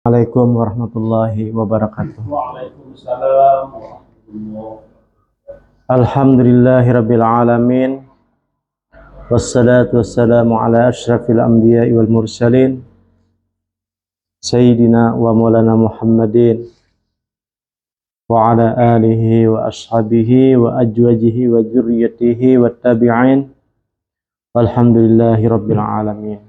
Assalamualaikum warahmatullahi wabarakatuh. Waalaikumsalam warahmatullahi. Alhamdulillahirabbil alamin. Wassalatu wassalamu ala asyrafil anbiya'i wal mursalin sayyidina wa maulana Muhammadin wa ala alihi wa ashabihi wa ajwajihi wa dzurriyyatihi wat tabi'in. Walhamdulillahirabbil alamin.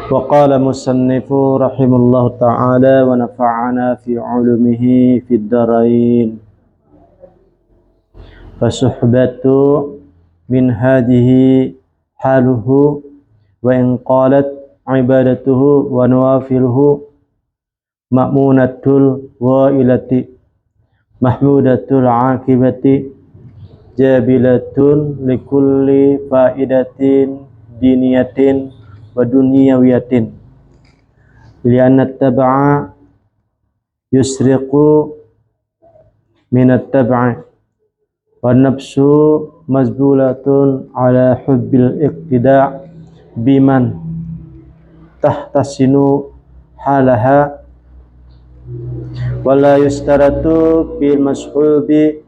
Wa qala musannifu rahimallahu ta'ala wa nafa'ana fi 'ulumihi fid dharain. Fasuhbatu min hadhihi haluhu wa in qalat ibadatuhu wa nawafiluhu ma'munatul wailati mahmudatul akibati jabilatun likulli faidatin diniyatin wa dunyawiyatin li'anna at-tab'a yusriqu min at-tab'i wan nafsu mazbulatun ala hubbil iqtida' biman tahtasinu halaha wala yustaratu bil mashubi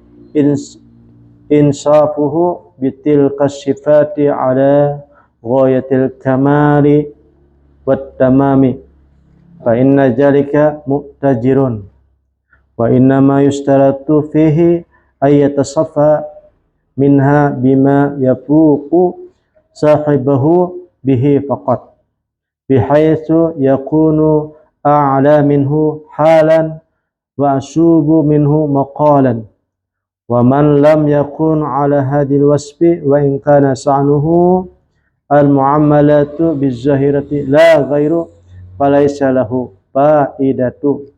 insafuhu bitilka sifati ala ghayatil kamali wat tamami fa inna jalika mu'tajirun wa inna ma yustaratu fihi ayyatasaffa minha bima yafuqu sahibahu bihi faqat bihaitsu yakunu a'la minhu halan wa asubu minhu maqalan wa man lam yakun ala hadhil wasfi wa in kana sa'nuhu al mu'amalatu bizahirati la ghairu falaysa lahu faidatu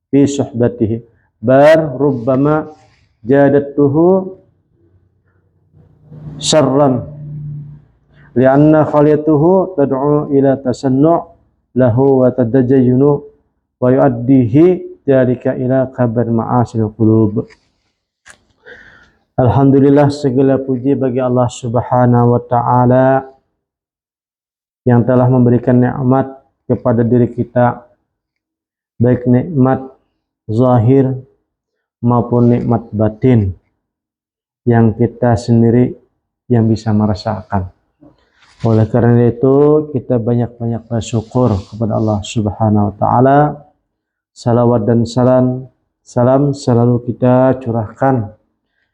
fi suhbatihi bar rubbama jadatuhu syarran lianna khaliyatuhu tad'u ila tasannu' lahu wa tadajayyunu wa yu'addihi dzalika ila kabar ma'asil qulub. Alhamdulillah, segala puji bagi Allah Subhanahu wa taala yang telah memberikan nikmat kepada diri kita, baik nikmat zahir maupun nikmat batin yang kita sendiri yang bisa merasakan. Oleh karena itu kita banyak-banyak bersyukur kepada Allah Subhanahu wa taala. Salawat dan salam selalu kita curahkan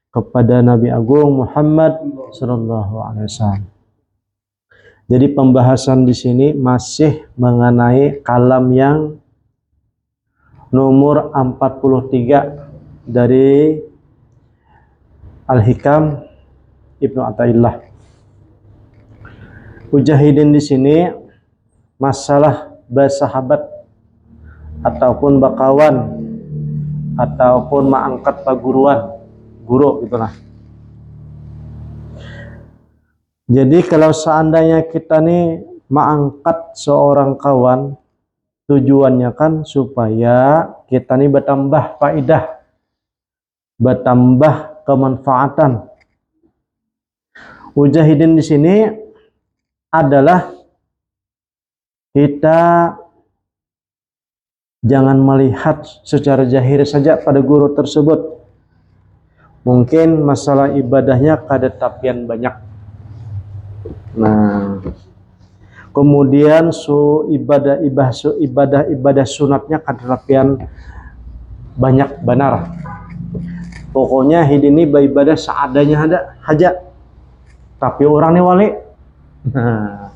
kepada Nabi Agung Muhammad sallallahu alaihi wasallam. Jadi pembahasan di sini masih mengenai kalam yang nomor 43 dari Al-Hikam Ibnu Athaillah. Mujahidin di sini masalah bersahabat ataupun bakawan ataupun mangkat paguruan, guru gitulah. Jadi kalau seandainya kita nih mengangkat seorang kawan, tujuannya kan supaya kita nih bertambah faidah, bertambah kemanfaatan. Mujahidin di sini adalah kita jangan melihat secara zahir saja pada guru tersebut. Mungkin masalah ibadahnya kadetapian banyak. Nah, kemudian ibadah sunatnya kadetapian banyak benar. Pokoknya ini ibadah seadanya ada aja. Tapi orang ini wali. Nah,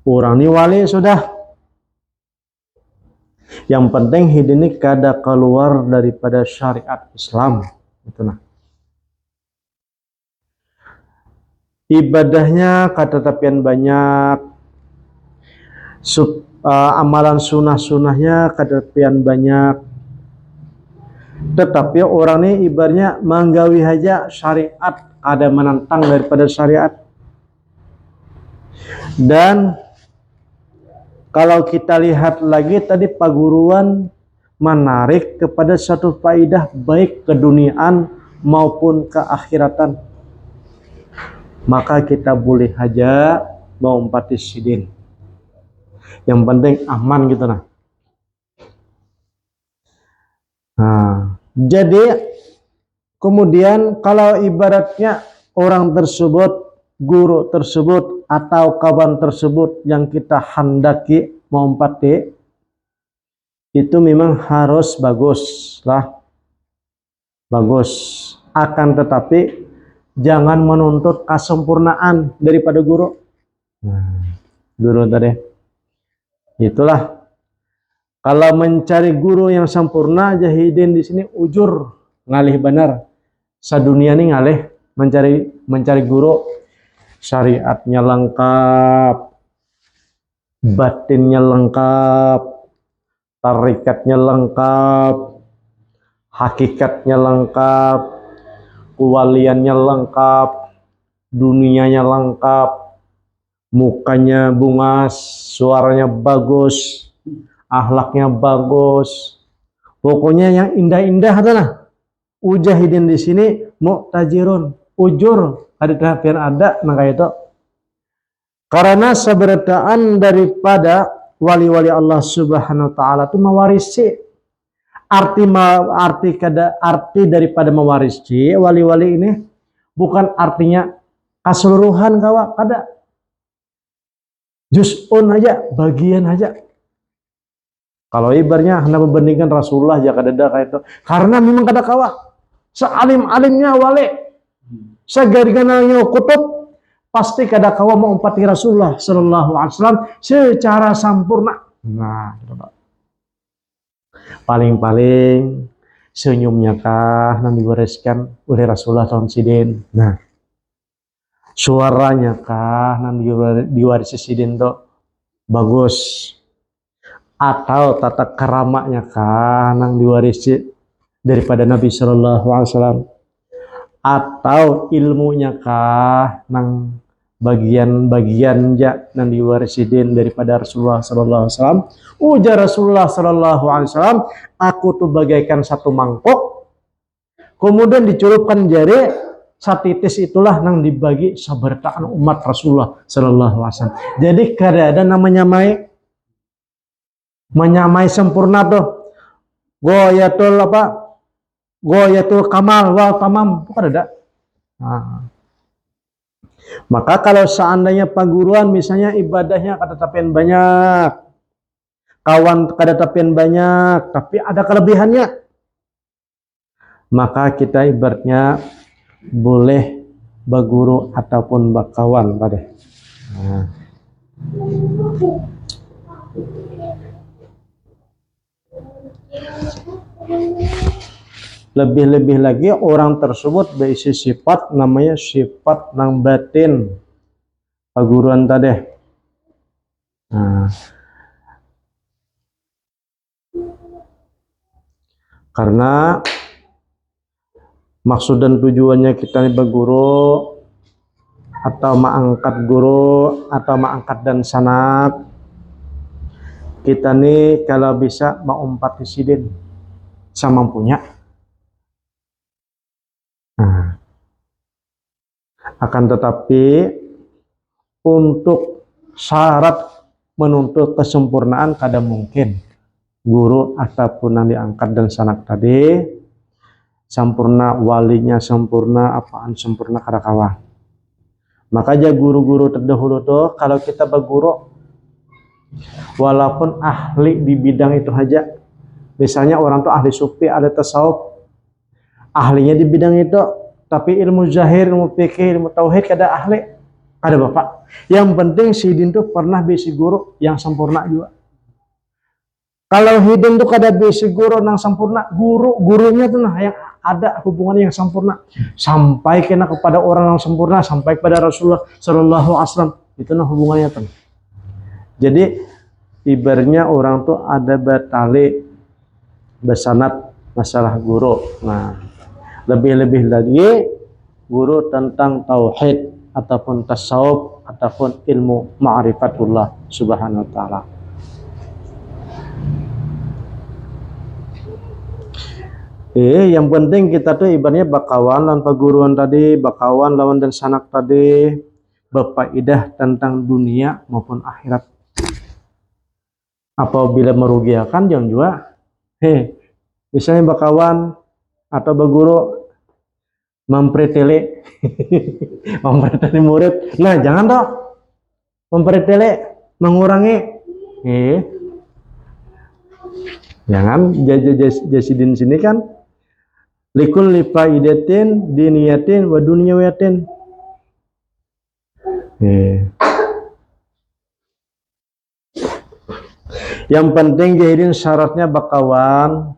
orang ini wali sudah. Yang penting ini kada keluar daripada syariat Islam. Itu nah. Ibadahnya kadetapian banyak. Amalan sunnah-sunnahnya kadetapian banyak. Tetapi orang ini ibaratnya menggawi aja syariat, ada menantang daripada syariat. Dan kalau kita lihat lagi tadi paguruan menarik kepada satu faidah baik keduniaan maupun keakhiratan. Maka kita boleh aja mau sidin. Yang penting aman gitu nah. Jadi kemudian kalau ibaratnya orang tersebut, guru tersebut atau kawan tersebut yang kita hendaki mengumpati itu memang harus bagus lah, bagus. Akan tetapi jangan menuntut kesempurnaan daripada guru. Guru tadi itulah. Kalau mencari guru yang sempurna, Jahidin di sini ujur ngalih benar. Sadunia ini ngalih mencari guru, syariatnya lengkap, batinnya lengkap, tarikatnya lengkap, hakikatnya lengkap, kewaliannya lengkap, dunianya lengkap, mukanya bungas, suaranya bagus, akhlaknya bagus, pokoknya yang indah-indah adalah Ujahidin di sini mu'tajirun, ujur ada terapian ada maka itu karena seberataan daripada wali-wali Allah Subhanahu wa taala itu mewarisi arti daripada mewarisi wali-wali ini bukan artinya keseluruhan kawa kada juz'un aja, bagian aja. Kalau ibarnya hendak membandingkan Rasulullah ya kada kayak itu. Karena memang kada kawa. Sealim-alimnya wali, segarigananya kutub, pasti kada kawa mengumpati Rasulullah sallallahu alaihi wasallam secara sempurna. Nah, paling-paling senyumnya kah yang dibereskan oleh Rasulullah SAW. Nah, suaranya kah yang diwarisi sidin tuh bagus. Atau tata keramanya kan yang diwarisi daripada Nabi Shallallahu Alaihi Wasallam, atau ilmunya kah nang bagian-bagian yang diwarisi daripada Rasulullah Shallallahu Alaihi Wasallam. Ujar Rasulullah Shallallahu Alaihi Wasallam, aku tuh bagaikan satu mangkok, kemudian dicelupkan jari satitis itulah nang dibagi sabertaan umat Rasulullah Shallallahu Alaihi Wasallam. Jadi kada ada namanya menyamai sempurna tuh goyatul kamal wal tamam bukan ada. Maka kalau seandainya perguruan misalnya ibadahnya kada tapian banyak, kawan kada tapian banyak, tapi ada kelebihannya, maka kita ibaratnya boleh berguru ataupun berkawan pada. Lebih-lebih lagi orang tersebut berisi sifat namanya sifat nang batin perguruan tadi. Karena maksud dan tujuannya kita ini berguru atau mengangkat guru atau mengangkat dan sanak, kita nih kalau bisa mengumpati sidin semampunya. Akan tetapi untuk syarat menuntut kesempurnaan kada mungkin guru ataupun yang diangkat dan sanak tadi sempurna, walinya sempurna, apaan sempurna kada kawa. Maka aja guru-guru terdahulu tuh kalau kita berguru walaupun ahli di bidang itu aja, misalnya orang tuh ahli sufi, ahli tasawuf, ahlinya di bidang itu, tapi ilmu zahir, ilmu fikih, ilmu tauhid kada ahli, kada bapak. Yang penting sidin tuh pernah bisi guru yang sempurna juga. Kalau hidin tuh kada bisi guru yang sempurna, gurunya tuh nah yang ada hubungan yang sempurna sampai kena kepada orang yang sempurna, sampai kepada Rasulullah Shallallahu Alaihi Wasallam, itu nah hubungannya tuh. Jadi ibaratnya orang tuh ada batali bersanad masalah guru. Nah, lebih-lebih lagi guru tentang tauhid ataupun tasawuf ataupun ilmu ma'rifatullah subhanahu wa ta'ala. Yang penting kita tuh ibaratnya bakawan lawan perguruan tadi, bakawan lawan dan sanak tadi, berfaedah tentang dunia maupun akhirat. Apabila merugikan jangan juga misalnya bakawan atau baguru mempretele mempretele murid. Nah, jangan dong mempretele mengurangi. Jangan jasidin sini kan likul lifaidatin diniyatin wa dunyawiyatin. Yang penting jahilin syaratnya bakawan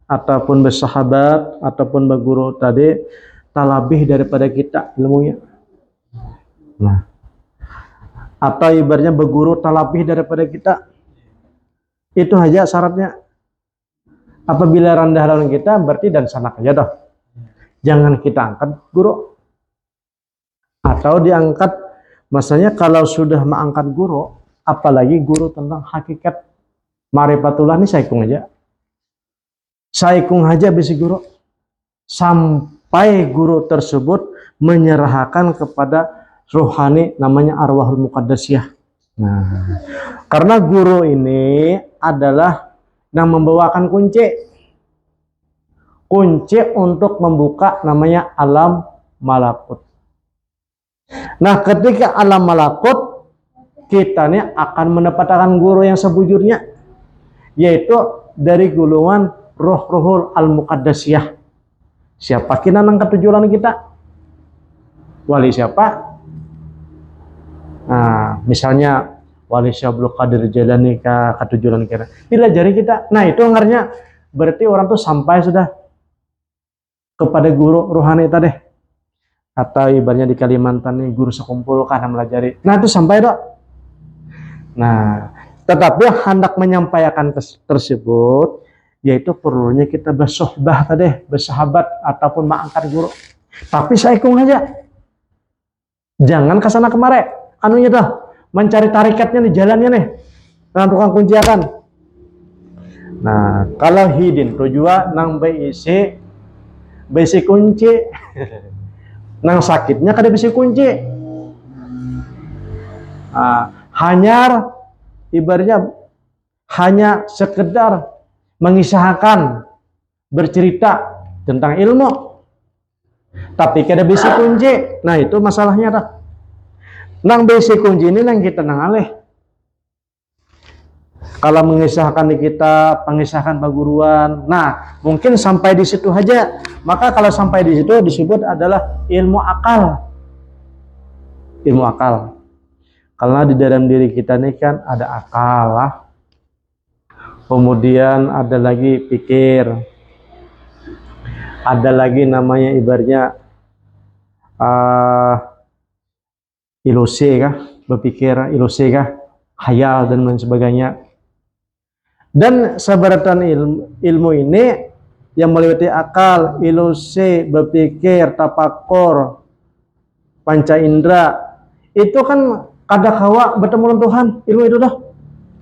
ataupun bersahabat ataupun berguru tadi tak lebih daripada kita ilmunya. Nah, atau ibaratnya berguru tak lebih daripada kita. Itu aja syaratnya. Apabila rendah lawan kita berarti dan sanak aja dah. Jangan kita angkat guru. Atau diangkat, maksudnya kalau sudah mengangkat guru, apalagi guru tentang hakikat marifatullah ini saikung aja. Saikung aja bisi guru. Sampai guru tersebut menyerahkan kepada rohani namanya arwahul muqaddasiyah. Nah, karena guru ini adalah yang membawakan kunci untuk membuka namanya alam malakut. Nah, ketika alam malakut kita nih akan mendapatkan guru yang sebujurnya, yaitu dari golongan roh-rohul al-muqaddasiyah. Siapa kina nangkat tujuan kita? Wali siapa? Nah, misalnya Wali Syabul Qadir Jailani ka katujuan kita. Dilajari kita. Nah, itu artinya berarti orang tuh sampai sudah kepada guru rohani tadi. Atau ibaratnya di Kalimantan nih guru sekumpul karena melajari. Nah, itu sampai dok. Nah, tetapi hendak menyampaikan tersebut yaitu perlunya kita bersohbah tadi, bersahabat ataupun mengangkat guru. Tapi saikung aja. Jangan kesana kemari. Anunya dah. Mencari tarikatnya nih, jalannya nih. Nah, tukang kunci akan. Nah, kalau hidin tujuan nang bisi kunci. Nang sakitnya kada bisi kunci. Nah, hanya ibaratnya hanya sekedar mengisahkan, bercerita tentang ilmu. Tapi kada bisi kunci. Nah, itu masalahnya dah. Nang basic kunci ini yang kita nangalih. Kalau mengisahkan di kitab, mengisahkan perguruan, nah mungkin sampai di situ aja. Maka kalau sampai di situ disebut adalah ilmu akal. Ilmu akal. Karena di dalam diri kita ini kan ada akal lah. Kemudian ada lagi pikir. Ada lagi namanya ibaratnya ilusi kah, berpikir ilusi kah, hayal dan lain sebagainya. Dan seberatan ilmu ini yang meliputi akal, ilusi, berpikir, tapakur, panca indera, itu kan kada kawa bertemu dengan Tuhan. Ilmu itu dah.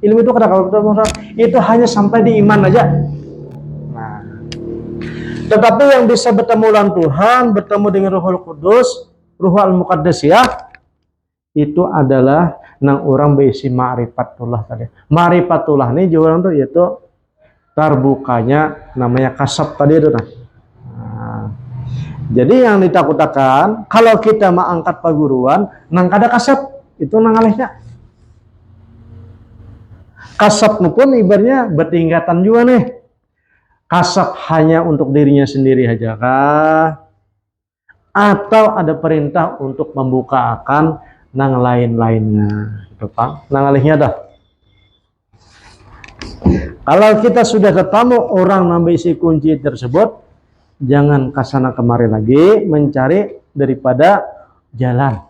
Ilmu itu kada kawa bertemu dengan Tuhan. Itu hanya sampai di iman aja. Nah, tetapi yang bisa bertemu dengan Tuhan, bertemu dengan Ruhul Kudus, Ruhul Muqaddasiyah, itu adalah nang orang berisi ma'rifatullah tadi. Ma'rifatullah ini juga orang tuh yaitu terbukanya namanya kasab tadi itu nah. Jadi yang ditakutkan kalau kita mengangkat perguruan nang kada kasab itu nang alihnya. Kasab pun ibaratnya bertingkatan juga nih. Kasab hanya untuk dirinya sendiri aja kah? Atau ada perintah untuk membuka akan nang lain-lainnya, itu Pak. Nang alihnya dah. Kalau kita sudah ketemu orang nambah isi kunci tersebut, jangan kesana kemari lagi mencari daripada jalan.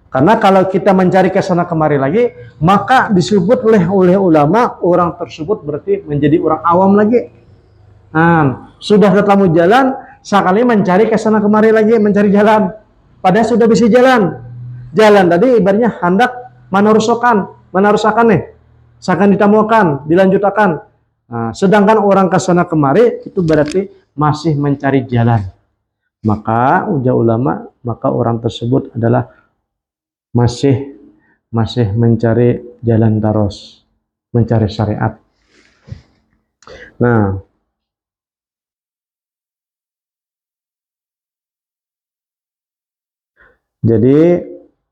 Karena kalau kita mencari kesana kemari lagi, maka disebut oleh ulama orang tersebut berarti menjadi orang awam lagi. Nah, sudah ketemu jalan, sekali mencari kesana kemari lagi mencari jalan. Padahal sudah bisa jalan. Jalan tadi ibaratnya hendak menerusakan nih, seakan ditemukan, dilanjutkan. Nah, sedangkan orang kesana kemari itu berarti masih mencari jalan. Maka ujar ulama, maka orang tersebut adalah masih mencari jalan terus. mencari syariat. Nah, jadi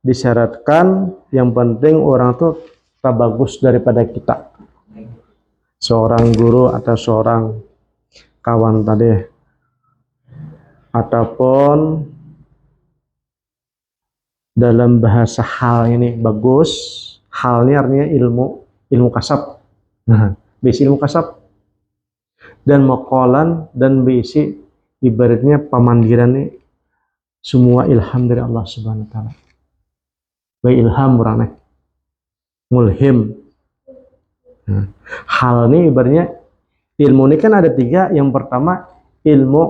disyaratkan yang penting orang tuh tak bagus daripada kita. Seorang guru atau seorang kawan tadi, ataupun dalam bahasa hal ini bagus. Hal ini artinya ilmu kasab. Nah, bisi ilmu kasab. Dan maqalan dan bisi ibaratnya pemandiran ini semua ilham dari Allah Subhanahu wa taala. Baik ilham orangnya mulhim. Nah, hal ini ibaratnya ilmu ini kan ada 3. Yang pertama ilmu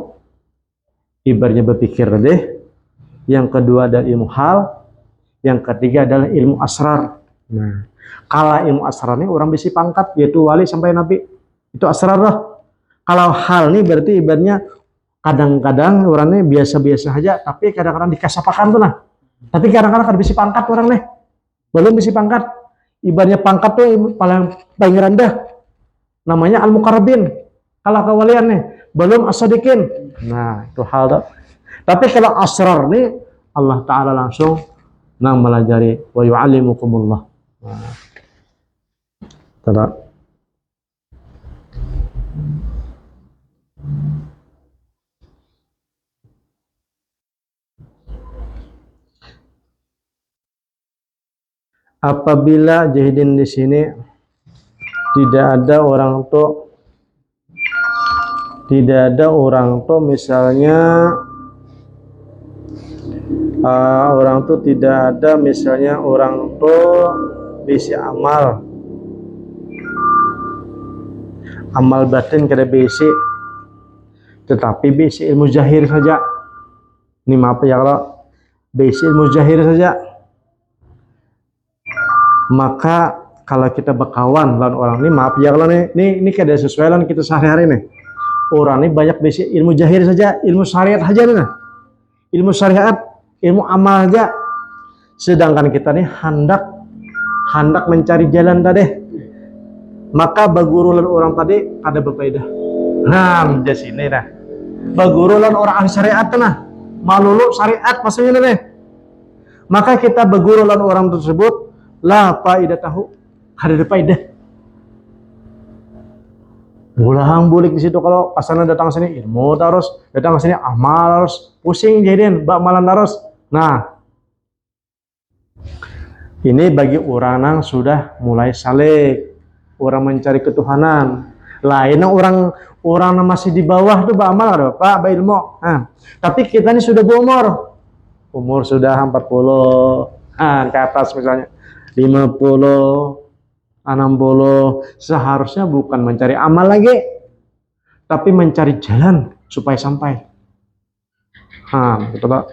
ibaratnya berpikir deh. Yang kedua ada ilmu hal. Yang ketiga adalah ilmu asrar. Nah, kalau ilmu asrar ini orang bisa pangkat yaitu wali sampai nabi. Itu asrar lah. Kalau hal ini berarti ibaratnya kadang-kadang orangnya biasa-biasa aja, tapi kadang-kadang dikasapakan tuh nah. Tapi kadang-kadang kada bisa pangkat orang nih. Belum bisa pangkat. Ibaratnya pangkat tuh paling rendah. Namanya al-muqarrabin. Kalau kewalian nih, belum as-sadiqin. Nah, itu hal tuh. Tapi kalau asrar nih Allah Ta'ala langsung nang melajari wa yu'allimukumullah. Nah, tidak. Apabila jahidin di sini tidak ada orang misalnya orang tuh tidak ada misalnya orang tuh bisa amal batin kada bisi, tetapi bisi ilmu zahir saja. Ini maaf ya kalau bisi ilmu zahir saja, maka kalau kita berkawan lawan orang ini, maaf ya kalau ini kada sesuai dengan kita sehari-hari nih. Orang ini banyak bisi ilmu zahir saja, ilmu syariat saja nih. Ilmu syariat, ilmu amal aja. Sedangkan kita nih hendak mencari jalan tadi. Maka bagurulan orang tadi ada berfaedah. Nah, di sini dah. Bagurulan orang ahli syariat nah. Malulu syariat maksudnya nih. Maka kita bagurulan orang tersebut la faedah tahu. Ada faedah. Ulang bulik di situ kalau pasana datang sini ilmu terus, datang sini amal terus, pusing jadian bak malam terus. Nah, ini bagi orang yang sudah mulai salik, orang mencari ketuhanan. Lain orang yang masih di bawah tuh bak amal ada Pak, bak ilmu. Nah, tapi kita ini sudah umur sudah 40, ke atas misalnya 50, 60, seharusnya bukan mencari amal lagi, tapi mencari jalan supaya sampai. Betul Pak.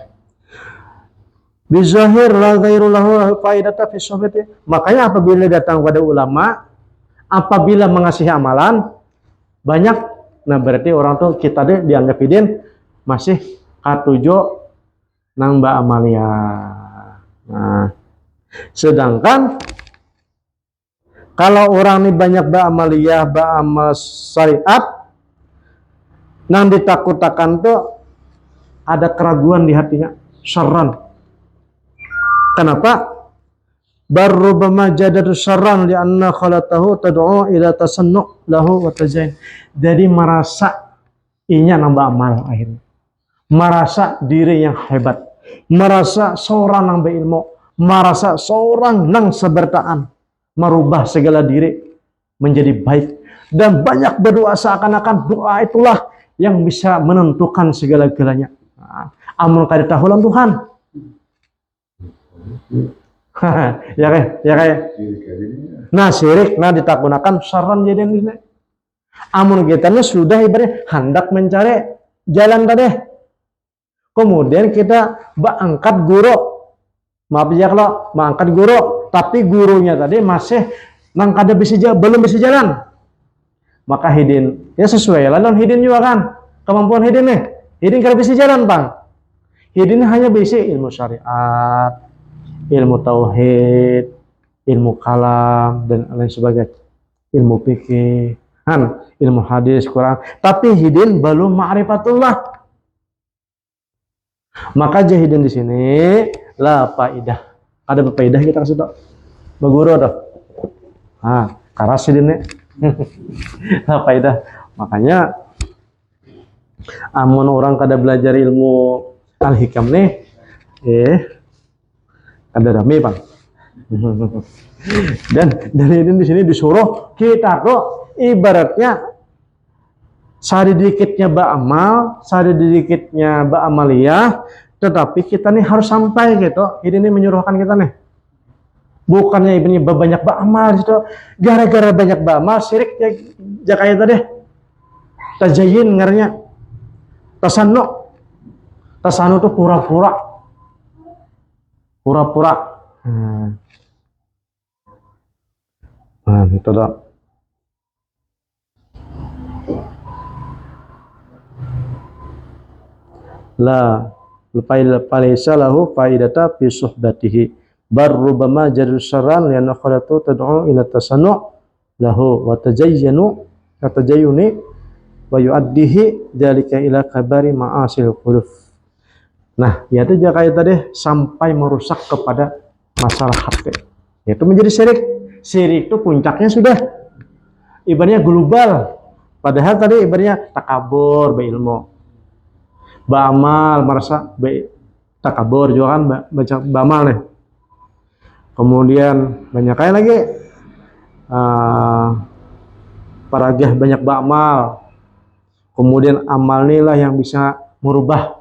Bizahir la ghairu lahu faidata fi sohbati. Makanya apabila datang pada ulama, apabila mengasihi amalan banyak, nah berarti orang tuh kita deh dianggap idin masih katujo nang mbak amalia. Nah, sedangkan kalau orang ini banyak ba'amaliyah, ba'amal syariat, nang ditakutakan tuh ada keraguan di hatinya, syarran. Kenapa? Barrubama jadatu syarran li'anna khalatahu tad'u ila tasannu' lahu wa tazain. Jadi merasa inya nambah amal akhirnya. Merasa diri yang hebat. Merasa seorang nang berilmu. Merasa seorang nang sebertaan. Merubah segala diri menjadi baik dan banyak berdoa seakan-akan doa itulah yang bisa menentukan segala-galanya. Amun kada tahulan Tuhan. Ya kayak. Nah syirik, nah ditakunakan saran jadi ini. Amun kita sudah ibaratnya hendak mencari jalan tadi. Kemudian kita angkat guru. Maaf ya kalau mengangkat guru, tapi gurunya tadi masih nang kada belum bisa jalan. Maka hidin ya sesuai lah non hidin juga kan. Kemampuan hidin nih. Hidin kada bisa jalan, Bang. Hidin hanya bisa ilmu syariat, ilmu tauhid, ilmu kalam dan lain sebagainya. ilmu fikih, ilmu hadis, Quran, tapi hidin belum ma'rifatullah. Maka jahidin di sini la faidah. Ada faidah kita kasih tau. Baguru tuh. Karas hidinnya. La faidah. Makanya amun orang kada belajar ilmu al-hikam nih, ada rame bang. Dan dari ini di sini disuruh kita kok ibaratnya sedikitnya ba'amal, sedikitnya ba'amaliyah, tetapi kita nih harus sampai gitu. Ini menyuruhkan kita nih. Bukannya ini banyak ba'amal gitu. Gara-gara banyak ba'amal, syirik ya kayak tadi. Tajayin ngarnya. Tasannu. Tasannu tuh pura-pura. Pura-pura. Itu dah. La falaysa lahu faidata fi suhbatihi bar rubama jarul syarran lian akhratu tad'u ila tasannu lahu wa tajayyuni wa yu'addihi dzalika ila kabari ma'asil qulub. Nah, yaitu kayak tadi sampai merusak kepada masalah hati. Yaitu menjadi syirik. Syirik itu puncaknya sudah ibaratnya global. Padahal tadi ibaratnya takabur berilmu. Ba'amal merasa takabur juga kan baca ba'amal nih. Kemudian banyak kayak lagi paragah banyak ba'amal. Kemudian amal inilah yang bisa merubah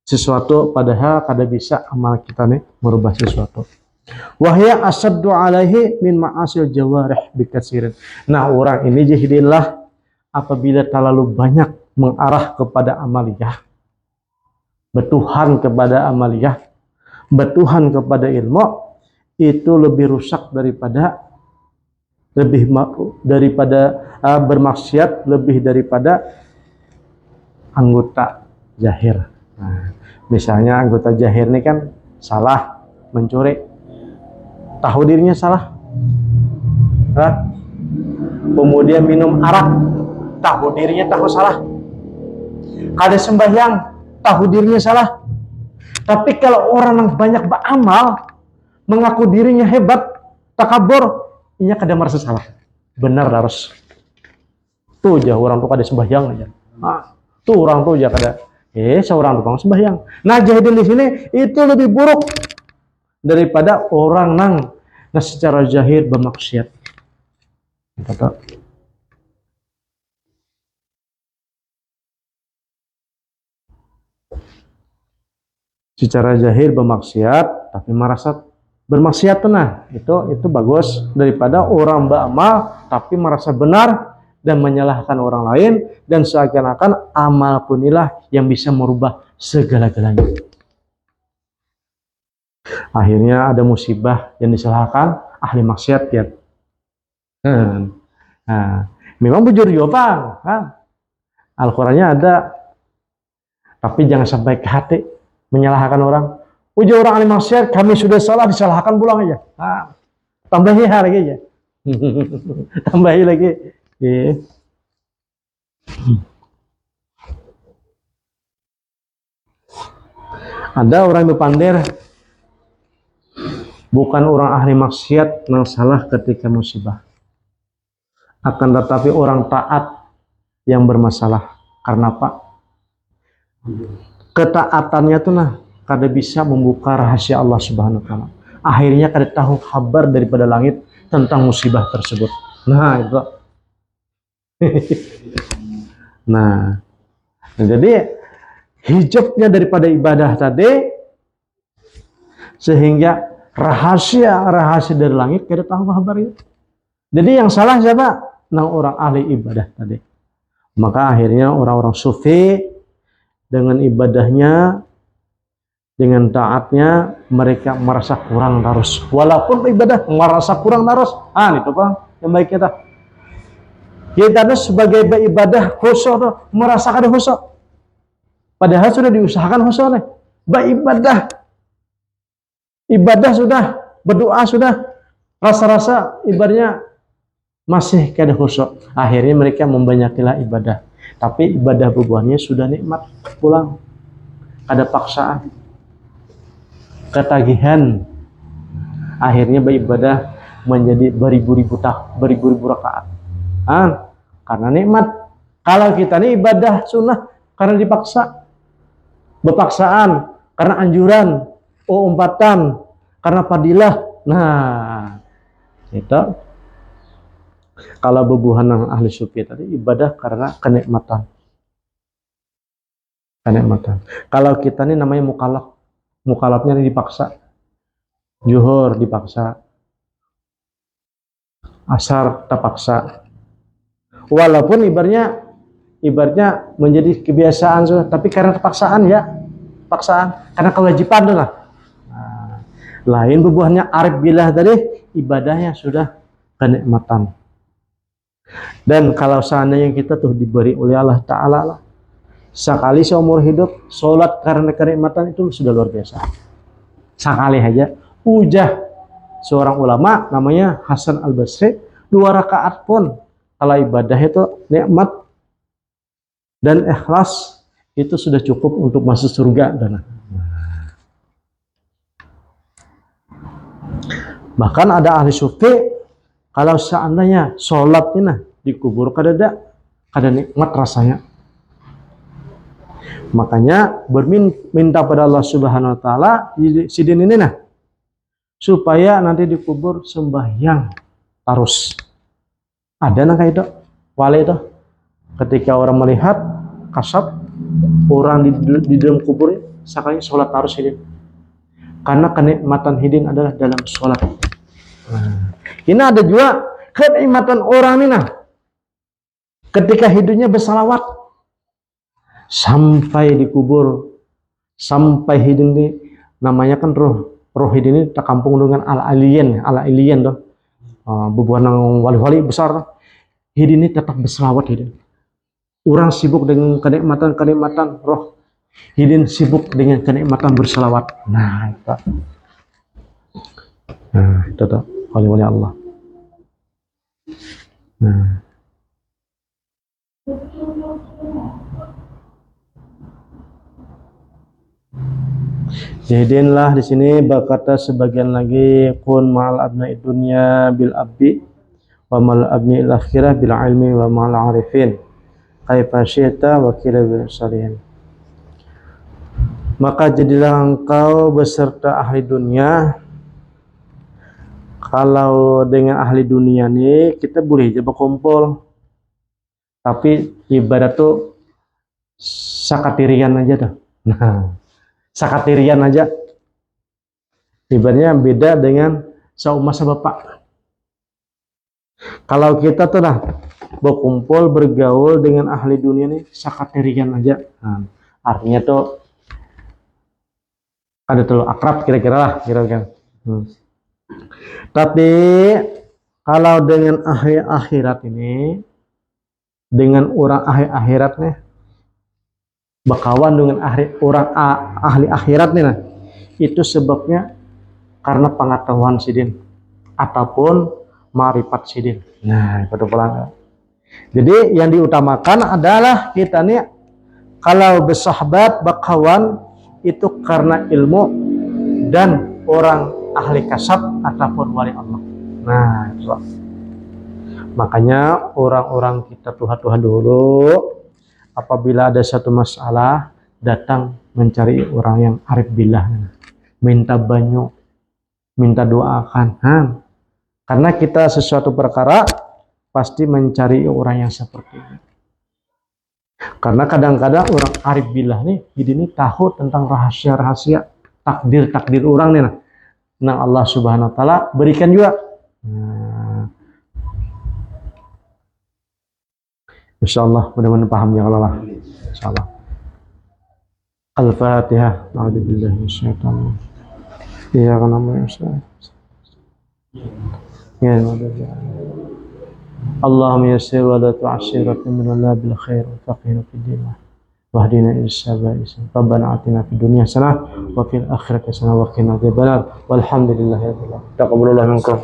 sesuatu, padahal kada bisa amal kita nih merubah sesuatu. Wahya asaddu alaihi min ma'asil jawarih bikatsirin. Nah, orang ini jahilillah apabila terlalu banyak mengarah kepada amaliyah, bertuhan kepada amaliyah, bertuhan kepada ilmu, itu lebih rusak daripada bermaksiat, lebih daripada anggota jahir. Nah, misalnya anggota jahir ini kan salah mencuri, tahu dirinya salah, kemudian minum arak, tahu dirinya tahu salah, kada sembahyang, tahu dirinya salah. Tapi kalau orang yang banyak beramal, mengaku dirinya hebat, takabur, inya kada merasa salah. Benar harus. Tuh aja orang tuh kada sembahyang aja. Tuh orang tuh aja kada. Seorang tukang sembahyang. Nah, jahidin di sini itu lebih buruk daripada orang nang secara zahir bermaksiat. Kata. Secara zahir bermaksiat tapi merasa bermaksiat, nah itu bagus daripada orang beramal tapi merasa benar dan menyalahkan orang lain dan seakan-akan amal punilah yang bisa merubah segala-galanya. Akhirnya ada musibah yang disalahkan ahli maksiat ya. Memang bujur juga kan? Al-Qurannya ada, tapi jangan sampai ke hati menyalahkan orang. Ujar orang ahli maksiat, kami sudah salah, disalahkan pulang aja. Tambahi lagi aja. Tambahi lagi. Ada orang yang berpander, bukan orang ahli maksiat yang salah ketika musibah, akan tetapi orang taat yang bermasalah. Karena apa? Ketaatannya tuh kada bisa membuka rahasia Allah Subhanahu wa taala. Akhirnya kada tahu kabar daripada langit tentang musibah tersebut. Nah, itu. Nah, jadi hijabnya daripada ibadah tadi sehingga rahasia dari langit kada tahu kabarnya. Jadi yang salah siapa? Orang ahli ibadah tadi. Maka akhirnya orang-orang sufi dengan ibadahnya, dengan taatnya, mereka merasa kurang terus. Walaupun ibadah merasa kurang terus. Itu Pak yang baik kita. Kita sebagai ibadah khusyuk tuh merasa kada khusyuk. Padahal sudah diusahakan khusyuk nih. Ibadah sudah, berdoa sudah, rasa-rasa ibadahnya masih kada khusyuk. Akhirnya mereka membanyakilah ibadah. Tapi ibadah bebuahnya sudah nikmat pulang. Ada paksaan, ketagihan. Akhirnya beribadah menjadi beribu-ribu rakaat. Karena nikmat. Kalau kita ini ibadah sunnah karena dipaksa, berpaksaan, karena anjuran, umpatan, karena fadilah. Nah, itu kalau bebuhan ahli sufi tadi ibadah karena kenikmatan. Kalau kita ini namanya mukallaf. Mukallafnya ini dipaksa. Zuhur dipaksa. Asar terpaksa. Walaupun ibaratnya menjadi kebiasaan, tapi karena terpaksaan ya. Paksaan. Karena kewajiban lah. Nah, lain bebuahnya arif billah tadi, ibadahnya sudah kenikmatan. Dan kalau seandainya kita tuh diberi oleh Allah Ta'ala lah, sekali seumur hidup sholat karena kenikmatan itu sudah luar biasa. Sekali aja. Ujah seorang ulama namanya Hasan Al-Basri, 2 rakaat pun kalau ibadah itu nikmat dan ikhlas itu sudah cukup untuk masuk surga. Dan bahkan ada ahli sufi kalau seandainya sholat ini di kubur kada nikmat rasanya. Makanya berminta pada Allah Subhanahu wa taala sidin ini supaya nanti dikubur sembahyang terus. Ada kayak itu wali itu ketika orang melihat kasab orang di dalam kubur sekali sholat terus hidin. Karena kenikmatan hidin adalah dalam sholat. Ini ada juga kenikmatan orang ini ketika hidupnya bersalawat sampai dikubur, sampai hidin ini namanya kan roh hidin ini terkampung dengan al-alien tuh. Bebuan wali-wali besar hidin ini tetap bersalawat hidin. Orang sibuk dengan kenikmatan roh, hidin sibuk dengan kenikmatan bersalawat. Nah, itu tuh wali-wali Allah. Nah. Jahidinlah di sini berkata sebagian lagi kun ma'al abna'i dunya bil abdi wa mal abni al akhirah bil ilmi wa mal arifin kaifa syi'ta wa kila bil salihin. Maka jadilah engkau beserta ahli dunia. Kalau dengan ahli dunia nih kita boleh aja berkumpul, tapi ibadah tuh sakatirian aja tuh. Nah, sakatirian aja. Ibaratnya beda dengan seumah sebapak. Kalau kita tuh berkumpul bergaul dengan ahli dunia nih sakatirian aja. Nah, artinya tuh ada tuh akrab kira-kira. Tapi kalau dengan ahli akhirat ini, dengan orang ahli akhirat nih, berkawan dengan orang ahli akhirat nih, itu sebabnya karena pengetahuan sidin ataupun marifat sidin. Nah, itu pulang. Jadi yang diutamakan adalah kita nih kalau bersahabat berkawan itu karena ilmu dan orang ahli kasab ataupun wali Allah. Nah, itu. Makanya orang-orang kita Tuhan dulu apabila ada satu masalah datang mencari orang yang arif billah, minta banyu, minta doakan. Karena kita sesuatu perkara pasti mencari orang yang seperti ini. Karena kadang-kadang orang arif billah nih ini tahu tentang rahasia-rahasia takdir orang nih. Nah, Allah Subhanahu wa taala berikan juga. Insyaallah mudah-mudahan paham ya Allah. Insyaallah. Al-Fatihah. A'udzubillahi minasyaitonir rajim. Iyyaka na'budu wa iyyaka nasta'in. Allahumma yassir wa la tu'assir wa timna bil khair wa faqihna fid din. Wahdina ila sabil. Rabbana atina fid dunya hasanah wa fil akhirati hasanah wa qina adzabannar. Walhamdulillahirabbil alamin. Taqabbalallahu minkum.